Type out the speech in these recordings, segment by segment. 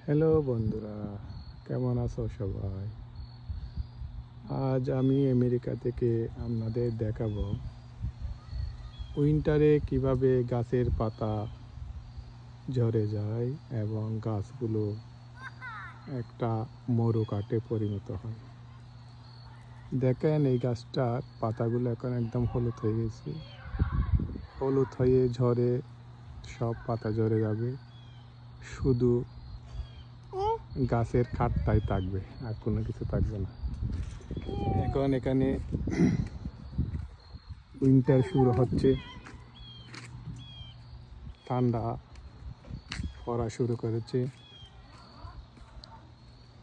Hello বন্ধুরা, কেমন আছো সবাই? আজ আমি আমেরিকা থেকে আপনাদের দেখাবো উইন্টারে কিভাবে গাছের পাতা ঝরে যায় এবং গাছগুলো একটা মরু কাঠে পরিণত হয়। দেখেন, এই গাছটার পাতাগুলো এখন একদম হলুদ হয়ে গেছে। হলুদ হয়ে ঝরে সব পাতা ঝরে যাবে, শুধু গাছের কাঠটাই থাকবে, আর কোনো কিছু থাকবে না। এখন এখানে উইন্টার শুরু হচ্ছে, ঠান্ডা পড়া শুরু করেছে।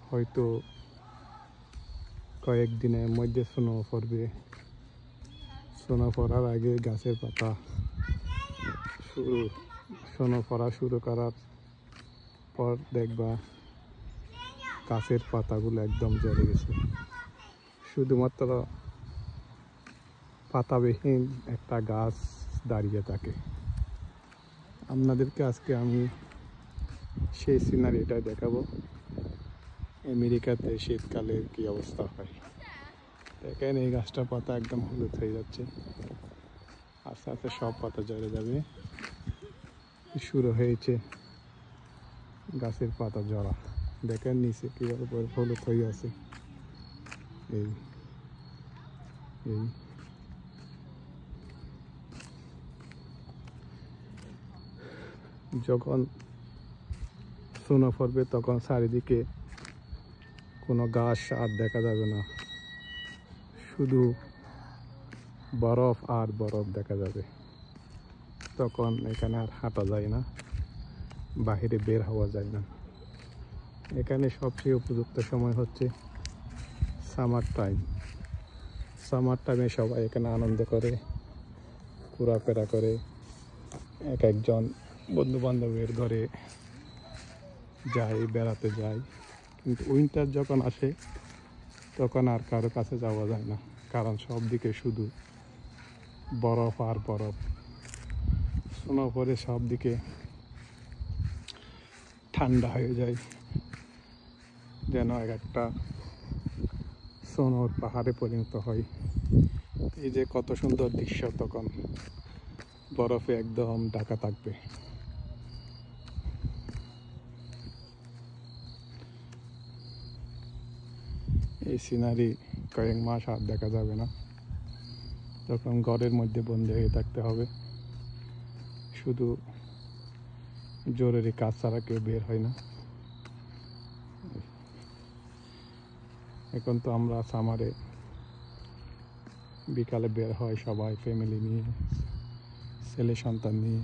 হয়তো কয়েকদিনের মধ্যে স্নো পড়বে। স্নো পড়ার আগে গাছের পাতা স্নো পড়া শুরু করার পর দেখবা গাছের পাতাগুলো একদম ঝরে গেছে, শুধুমাত্র পাতাবিহীন একটা গাছ দাঁড়িয়ে থাকে। আপনাদেরকে আজকে আমি সেই সিনারিটা দেখাবো, আমেরিকাতে শীতকালের কি অবস্থা হয়। দেখেন, এই গাছটার পাতা একদম হলুদ হয়ে যাচ্ছে, আস্তে আস্তে সব পাতা ঝরে যাবে। শুরু হয়েছে গাছের পাতা ঝরা। দেখেন নিচে কিভাবে হলুদ হয়ে আছে। এই এই যখন স্নো পড়বে তখন চারিদিকে কোনো গাছ আর দেখা যাবে না, শুধু বরফ আর বরফ দেখা যাবে। তখন এখানে আর হাঁটা যায় না, বাহিরে বের হওয়া যায় না। এখানে সবচেয়ে উপযুক্ত সময় হচ্ছে সামার টাইম। সামার টাইমে সবাই এখানে আনন্দ করে, ঘোরাফেরা করে, এক একজন বন্ধু বান্ধবের ঘরে যায়, বেড়াতে যায়। কিন্তু উইন্টার যখন আসে তখন আর কারো কাছে যাওয়া যায় না, কারণ সব দিকে শুধু বরফ আর বরফ। স্নো পরে সব দিকে ঠান্ডা হয়ে যায়, যেন এক একটা স্নোর পাহাড়ে পরিণত হয়। এই যে কত সুন্দর দৃশ্য, তখন বরফে একদম ঢাকা থাকবে। এই সিনারি কয়েক মাস আর দেখা যাবে না, তখন ঘরের মধ্যে বন্দি হয়ে থাকতে হবে। শুধু জরুরি কাজ ছাড়া কেউ বের হয় না। এখন তো আমরা সামারে বিকালে বের হয় সবাই, ফ্যামিলি নিয়ে, ছেলে সন্তান নিয়ে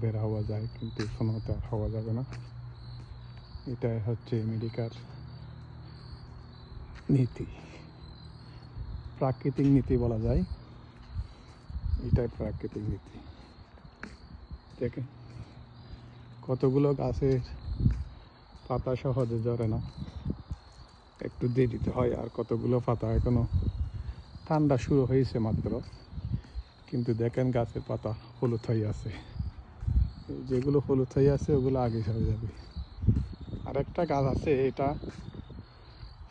বের হওয়া যায়, কিন্তু স্নোতে আর হওয়া যাবে না। এটাই হচ্ছে আমেরিকার নীতি, প্রাকৃতিক নীতি বলা যায়। এটাই প্রাকৃতিক নীতি। দেখেন, কতগুলো গাছের পাতা সহজে ঝরে না, একটু দেরিতে হয়। আর কতগুলো পাতা এখনো ঠান্ডা শুরু হয়েছে মাত্র, কিন্তু দেখেন গাছের পাতা হলুদ হয়ে আছে। যেগুলো হলুদ হয়ে আছে ওগুলো আগে ঝরে যাবে। আর একটা গাছ আছে, এটা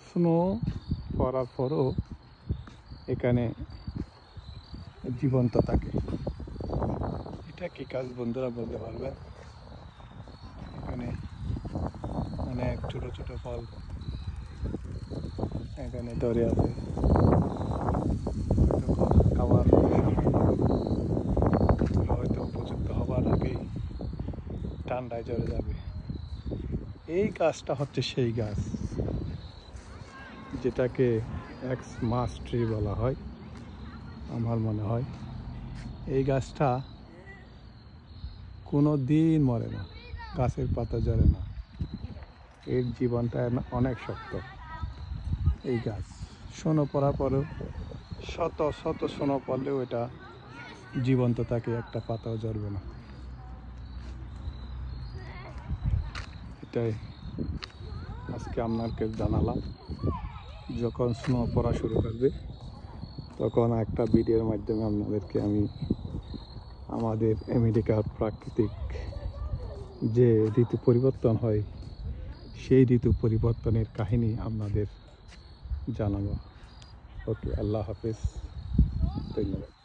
স্নো পড়ার পরও এখানে জীবন্ত থাকে। এটা কি গাছ বন্ধুরা বলতে পারবেন? এখানে অনেক ছোট ছোট ফল এখানে ধরে আছে, খাবার হয়তো উপযুক্ত হবার আগেই ঠান্ডায় ঝরে যাবে। এই গাছটা হচ্ছে সেই গাছ যেটাকে এক্সমাস ট্রি বলা হয় আমার মনে হয়। এই গাছটা কোনো দিন মরে না, গাছের পাতা ঝরে না, এর জীবনটা অনেক শক্ত। এই গাছ স্নো পড়ার পরেও শত শত স্নো পড়লেও এটা জীবন্ত থাকে, একটা পাতাও ঝরবে না। এটাই আজকে আপনাকে জানালাম। যখন স্নো পড়া শুরু করবে তখন একটা ভিডিওর মাধ্যমে আপনাদেরকে আমি আমাদের আমেরিকার প্রাকৃতিক যে ঋতু পরিবর্তন হয় সেই ঋতু পরিবর্তনের কাহিনী আপনাদের জানাবো। ওকে, আল্লাহ হাফেজ, ধন্যবাদ।